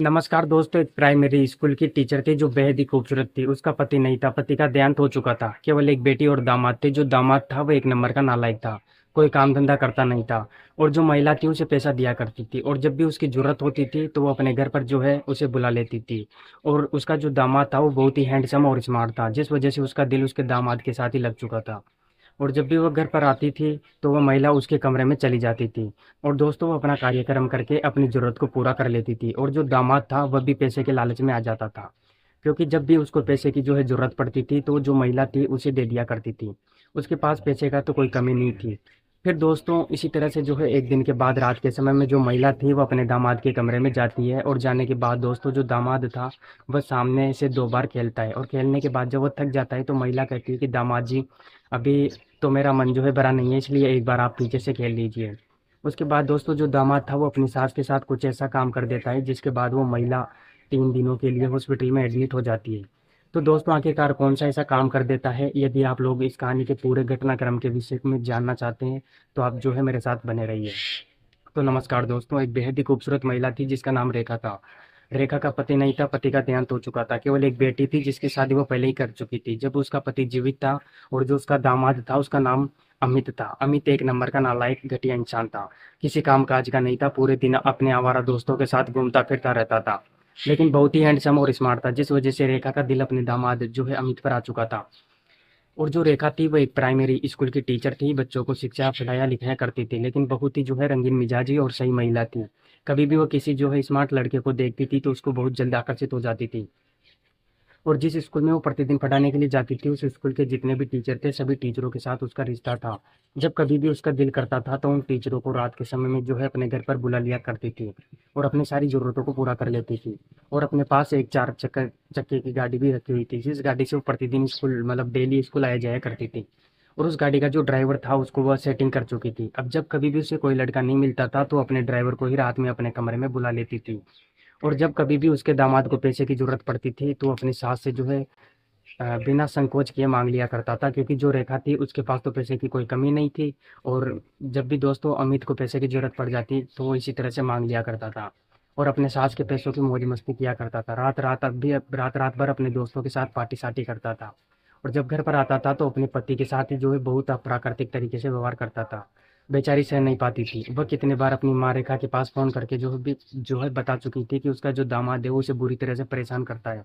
नमस्कार दोस्तों। एक प्राइमरी स्कूल की टीचर थी जो बेहद ही खूबसूरत थी। उसका पति नहीं था, पति का देहांत हो चुका था। केवल एक बेटी और दामाद थे। जो दामाद था वो एक नंबर का नालायक था, कोई काम धंधा करता नहीं था। और जो महिला थी उसे पैसा दिया करती थी, और जब भी उसकी जरूरत होती थी तो वो अपने घर पर जो है उसे बुला लेती थी। और उसका जो दामाद था वो बहुत ही हैंडसम और स्मार्ट था, जिस वजह से उसका दिल उसके दामाद के साथ ही लग चुका था। और जब भी वो घर पर आती थी तो वह महिला उसके कमरे में चली जाती थी। और दोस्तों वो अपना कार्यक्रम करके अपनी ज़रूरत को पूरा कर लेती थी। और जो दामाद था वह भी पैसे के लालच में आ जाता था, क्योंकि जब भी उसको पैसे की जो है ज़रूरत पड़ती थी तो जो महिला थी उसे दे दिया करती थी। उसके पास पैसे का तो कोई कमी नहीं थी। फिर दोस्तों इसी तरह से जो है एक दिन के बाद रात के समय में जो महिला थी वो अपने दामाद के कमरे में जाती है। और जाने के बाद दोस्तों जो दामाद था वह सामने से 2 बार खेलता है, और खेलने के बाद जब वो थक जाता है तो महिला कहती है कि दामाद जी, अभी तो मेरा मन जो है भरा नहीं है, इसलिए एक बार आप पीछे से खेल लीजिए। उसके बाद दोस्तों जो दामाद था वो अपनी सास के साथ कुछ ऐसा काम कर देता है जिसके बाद वो महिला 3 दिनों के लिए हॉस्पिटल में एडमिट हो जाती है। तो दोस्तों आखिरकार कौन सा ऐसा काम कर देता है, यदि आप लोग इस कहानी के पूरे घटनाक्रम के विषय में जानना चाहते हैं तो आप जो है मेरे साथ बने रहिए। तो नमस्कार दोस्तों, एक बेहद ही खूबसूरत महिला थी जिसका नाम रेखा था। रेखा का पति नहीं था, पति का देहांत हो चुका था। केवल एक बेटी थी जिसकी शादी वो पहले ही कर चुकी थी जब उसका पति जीवित था। और जो उसका दामाद था उसका नाम अमित था। अमित एक नंबर का नालायक घटिया इंसान था, किसी काम काज का नहीं था, पूरे दिन अपने आवारा दोस्तों के साथ घूमता फिरता रहता था। लेकिन बहुत ही हैंडसम और स्मार्ट था, जिस वजह से रेखा का दिल अपने दामाद जो है अमित पर आ चुका था। और जो रेखा थी वो एक प्राइमरी स्कूल की टीचर थी, बच्चों को शिक्षा पढ़ाया लिखाया करती थी, लेकिन बहुत ही जो है रंगीन मिजाजी और सही महिला थी। कभी भी वो किसी जो है स्मार्ट लड़के को देखती थी तो उसको बहुत जल्द आकर्षित हो जाती थी। और जिस स्कूल में वो प्रतिदिन पढ़ाने के लिए जाती थी उस स्कूल के जितने भी टीचर थे सभी टीचरों के साथ उसका रिश्ता था। जब कभी भी उसका दिल करता था तो उन टीचरों को रात के समय में जो है अपने घर पर बुला लिया करती थी, और अपनी सारी ज़रूरतों को पूरा कर लेती थी। और अपने पास एक 4 चक्के की गाड़ी भी रखी हुई थी, जिस गाड़ी से वो प्रतिदिन स्कूल मतलब डेली स्कूल आया जाया करती थी। और उस गाड़ी का जो ड्राइवर था उसको वह सेटिंग कर चुकी थी। अब जब कभी भी उसे कोई लड़का नहीं मिलता था तो अपने ड्राइवर को ही रात में अपने कमरे में बुला लेती थी। और जब कभी भी उसके दामाद को पैसे की ज़रूरत पड़ती थी तो अपनी सास से जो है बिना संकोच किए मांग लिया करता था, क्योंकि जो रेखा थी उसके पास तो पैसे की कोई कमी नहीं थी। और जब भी दोस्तों अमित को पैसे की ज़रूरत पड़ जाती तो वो इसी तरह से मांग लिया करता था, और अपने सास के पैसों की मौज मस्ती किया करता था। रात रात भर अपने दोस्तों के साथ पार्टी सार्टी करता था। और जब घर पर आता था तो अपने पति के साथ ही जो है बहुत अप्राकृतिक तरीके से व्यवहार करता था। बेचारी सह नहीं पाती थी। वह कितने बार अपनी माँ रेखा के पास फ़ोन करके जो है बता चुकी थी कि उसका जो दामाद है वो उसे बुरी तरह से परेशान करता है।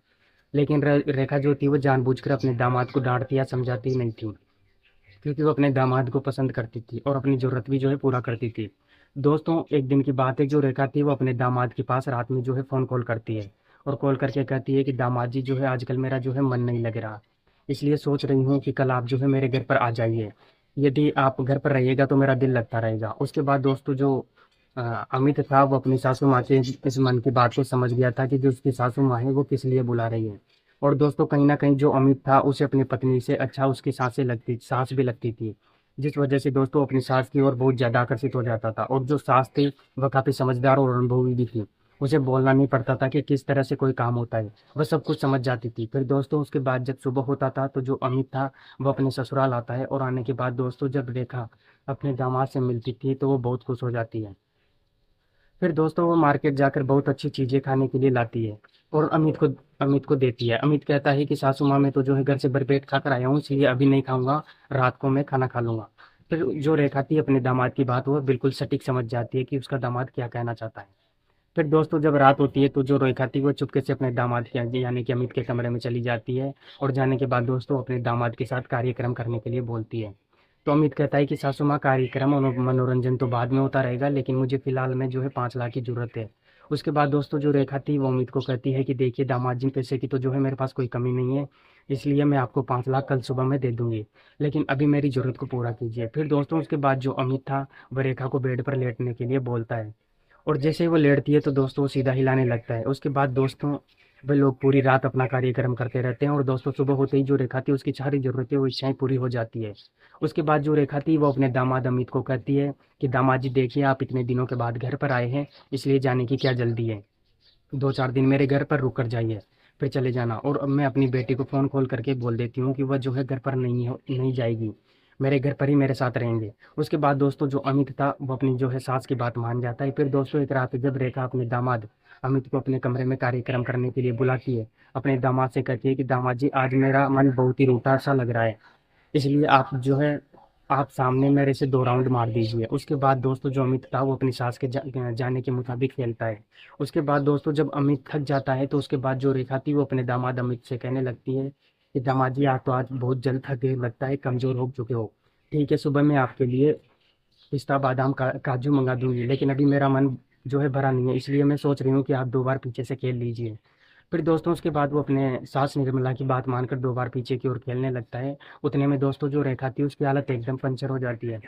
लेकिन रेखा जो थी वो जानबूझकर अपने दामाद को डांटती या समझाती नहीं थी, क्योंकि वो अपने दामाद को पसंद करती थी और अपनी ज़रूरत भी जो है पूरा करती थी। दोस्तों एक दिन की बात है, जो रेखा थी वो अपने दामाद के पास रात में जो है फ़ोन कॉल करती है। और कॉल करके कहती है कि दामाद जी, जो है आजकल मेरा जो है मन नहीं लग रहा, इसलिए सोच रही हूँ कि कल आप जो है मेरे घर पर आ जाइए। यदि आप घर पर रहिएगा तो मेरा दिल लगता रहेगा। उसके बाद दोस्तों जो अ, अमित था वो अपनी सासू माँ के इस मन की बात को समझ गया था कि जो उसकी सासू माँ है वो किस लिए बुला रही है। और दोस्तों कहीं ना कहीं जो अमित था उसे अपनी पत्नी से अच्छा उसकी सास भी लगती थी, जिस वजह से दोस्तों अपनी सास की ओर बहुत ज़्यादा आकर्षित हो जाता था। और जो सास थी वह काफ़ी समझदार और अनुभवी भी थी। उसे बोलना नहीं पड़ता था कि किस तरह से कोई काम होता है, वह सब कुछ समझ जाती थी। फिर दोस्तों उसके बाद जब सुबह होता था तो जो अमित था वह अपने ससुराल आता है, और आने के बाद दोस्तों जब रेखा अपने दामाद से मिलती थी तो वो बहुत खुश हो जाती है। फिर दोस्तों वो मार्केट जाकर बहुत अच्छी चीज़ें खाने के लिए लाती है और अमित को देती है। अमित कहता है कि सासू माँ मैं तो जो है घर से भरपेट खाकर आया हूँ, इसलिए अभी नहीं खाऊंगा, रात को मैं खाना खा लूंगा। फिर जो रेखा थी अपने दामाद की बात वो बिल्कुल सटीक समझ जाती है कि उसका दामाद क्या कहना चाहता है। फिर दोस्तों जब रात होती है तो जो रेखा थी वो चुपके से अपने दामाद के यानी कि अमित के कमरे में चली जाती है। और जाने के बाद दोस्तों अपने दामाद के साथ कार्यक्रम करने के लिए बोलती है। तो अमित कहता है कि सासू माँ, कार्यक्रम और मनोरंजन तो बाद में होता रहेगा, लेकिन मुझे फिलहाल में जो है 5 लाख की जरूरत है। उसके बाद दोस्तों जो रेखा थी वो अमित को कहती है कि देखिए दामाद जी, पैसे की तो जो है मेरे पास कोई कमी नहीं है, इसलिए मैं आपको 5 लाख कल सुबह में दे दूंगी, लेकिन अभी मेरी जरूरत को पूरा कीजिए। फिर दोस्तों उसके बाद जो अमित था वह रेखा को बेड पर लेटने के लिए बोलता है। और जैसे ही वो लेटती है तो दोस्तों वो सीधा हिलाने लगता है। उसके बाद दोस्तों वे लोग पूरी रात अपना कार्यक्रम करते रहते हैं, और दोस्तों सुबह होते ही जो रेखा थी उसकी सारी ज़रूरतें वो इच्छाएं पूरी हो जाती है। उसके बाद जो रेखा थी वो अपने दामाद अमित को कहती है कि दामाद जी देखिए, आप इतने दिनों के बाद घर पर आए हैं, इसलिए जाने की क्या जल्दी है, 2-4 दिन मेरे घर पर रुक कर जाइए, फिर चले जाना। और अब मैं अपनी बेटी को फ़ोन कॉल करके बोल देती हूँ कि वह जो है घर पर नहीं जाएगी। मेरे घर पर ही मेरे साथ रहेंगे। उसके बाद दोस्तों जो अमित था वो अपनी जो है सास की बात मान जाता है। फिर दोस्तों एक रात जब रेखा अपने दामाद अमित को अपने कमरे में कार्यक्रम करने के लिए बुलाती है, अपने दामाद से कहती है कि दामाद जी आज मेरा मन बहुत ही रूठा सा लग रहा है, इसलिए आप जो है आप सामने मेरे से 2 राउंड मार दीजिए। उसके बाद दोस्तों जो अमित था वो अपनी सास के जाने के मुताबिक खेलता है। उसके बाद दोस्तों जब अमित थक जाता है तो उसके बाद जो रेखा थी वो अपने दामाद अमित से कहने लगती है कि दामाद जी आप तो आज बहुत जल्द थक गए, लगता है कमज़ोर हो चुके हो। ठीक है, सुबह मैं आपके लिए पिस्ता बादाम का काजू मंगा दूंगी, लेकिन अभी मेरा मन जो है भरा नहीं है, इसलिए मैं सोच रही हूँ कि आप 2 बार पीछे से खेल लीजिए। फिर दोस्तों उसके बाद वो अपने सास निर्मला की बात मानकर 2 बार पीछे की ओर खेलने लगता है। उतने में दोस्तों जो रेखा थी उसकी हालत एकदम पंचर हो जाती है।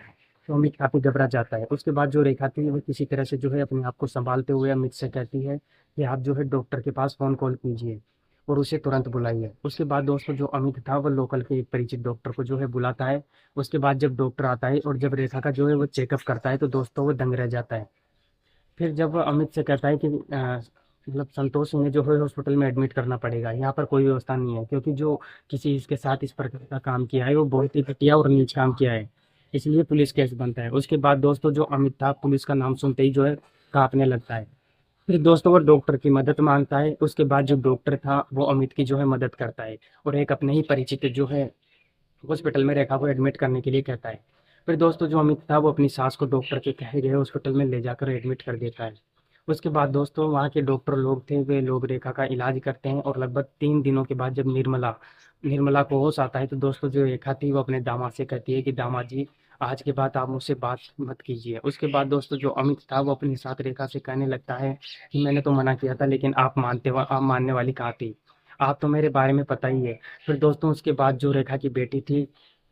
तो अमित काफ़ी घबरा जाता है। उसके बाद जो रेखा थी वो किसी तरह से जो है अपने आप को सँभालते हुए अमित से कहती है कि आप जो है डॉक्टर के पास फ़ोन कॉल कीजिए और उसे तुरंत बुलाइए। उसके बाद दोस्तों जो अमित था वो लोकल के एक परिचित डॉक्टर को जो है बुलाता है। उसके बाद जब डॉक्टर आता है और जब रेखा का जो है वो चेकअप करता है तो दोस्तों वो दंग रह जाता है। फिर जब वो अमित से कहता है कि मतलब संतोष इन्हें जो है हॉस्पिटल में एडमिट करना पड़ेगा, यहाँ पर कोई व्यवस्था नहीं है, क्योंकि जो किसी इसके साथ इस प्रकार का काम किया है वो बहुत ही घटिया और नीच काम किया है, इसलिए पुलिस केस बनता है। उसके बाद दोस्तों जो अमित था पुलिस का नाम सुनते ही जो है कांपने लगता है। फिर दोस्तों वो डॉक्टर की मदद मांगता है। उसके बाद जो डॉक्टर था वो अमित की जो है मदद करता है और एक अपने ही परिचित जो है हॉस्पिटल में रेखा को एडमिट करने के लिए कहता है। फिर दोस्तों जो अमित था वो अपनी सास को डॉक्टर के कहे गए हॉस्पिटल में ले जाकर एडमिट कर देता है। उसके बाद दोस्तों वहाँ के डॉक्टर लोग थे वे लोग रेखा का इलाज करते हैं और लगभग 3 दिनों के बाद जब निर्मला निर्मला को होश आता है तो दोस्तों जो रेखा थी वो अपने दामाद से कहती है कि दामाद जी आज के बाद आप मुझसे बात मत कीजिए। उसके बाद दोस्तों जो अमित था वो अपने साथ रेखा से कहने लगता है कि मैंने तो मना किया था, लेकिन आप मानने वाली कहाँ थी, आप तो मेरे बारे में पता ही है। फिर दोस्तों उसके बाद जो रेखा की बेटी थी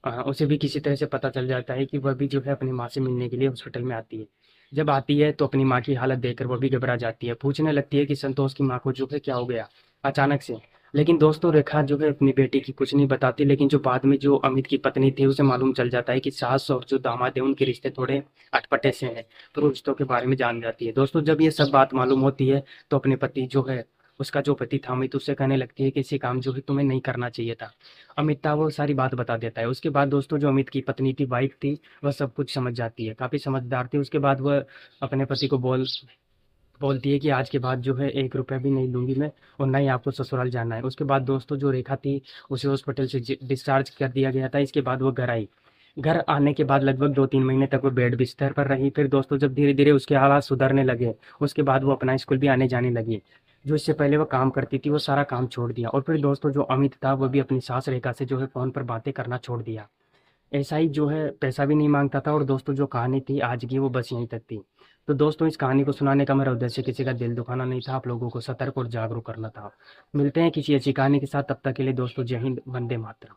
उसे भी किसी तरह से पता चल जाता है कि वह भी जो है अपनी माँ से मिलने के लिए हॉस्पिटल में आती है। जब आती है तो अपनी माँ की हालत देखकर वो भी घबरा जाती है, पूछने लगती है कि संतोष की माँ को जो है क्या हो गया अचानक से। लेकिन दोस्तों रेखा जो है अपनी बेटी की कुछ नहीं बताती, लेकिन जो बाद में जो अमित की पत्नी थी उसे मालूम चल जाता है कि सास और जो दामाद है उनके रिश्ते थोड़े अटपटे से हैं, तो वो रिश्तों के बारे में जान जाती है। दोस्तों जब ये सब बात मालूम होती है तो अपने पति जो है उसका जो पति था अमित उससे कहने लगती है कि ऐसे काम जो है तुम्हें नहीं करना चाहिए था। अमित था वो सारी बात बता देता है। उसके बाद दोस्तों जो अमित की पत्नी थी वाइफ थी वह सब कुछ समझ जाती है, काफ़ी समझदार थी। उसके बाद वह अपने पति को बोलती है कि आज के बाद जो है 1 रुपया भी नहीं लूंगी मैं और ना ही आपको ससुराल जाना है। उसके बाद दोस्तों जो रेखा थी उसे हॉस्पिटल से डिस्चार्ज कर दिया गया था। इसके बाद वो घर आई। घर आने के बाद लगभग 2-3 महीने तक वो बेड बिस्तर पर रही। फिर दोस्तों जब धीरे धीरे उसके हालात सुधरने लगे उसके बाद वो अपना स्कूल भी आने जाने लगी। जो इससे पहले वो काम करती थी वो सारा काम छोड़ दिया और फिर दोस्तों जो अमित था वो भी अपनी सास रेखा से जो है फ़ोन पर बातें करना छोड़ दिया। ऐसा ही जो है पैसा भी नहीं मांगता था और दोस्तों जो कहानी थी आज की वो बस यहीं तक थी। तो दोस्तों इस कहानी को सुनाने का मेरा उद्देश्य किसी का दिल दुखाना नहीं था, आप लोगों को सतर्क और जागरूक करना था। मिलते हैं किसी अच्छी कहानी के साथ, तब तक के लिए दोस्तों जय हिंद, वंदे मातरम।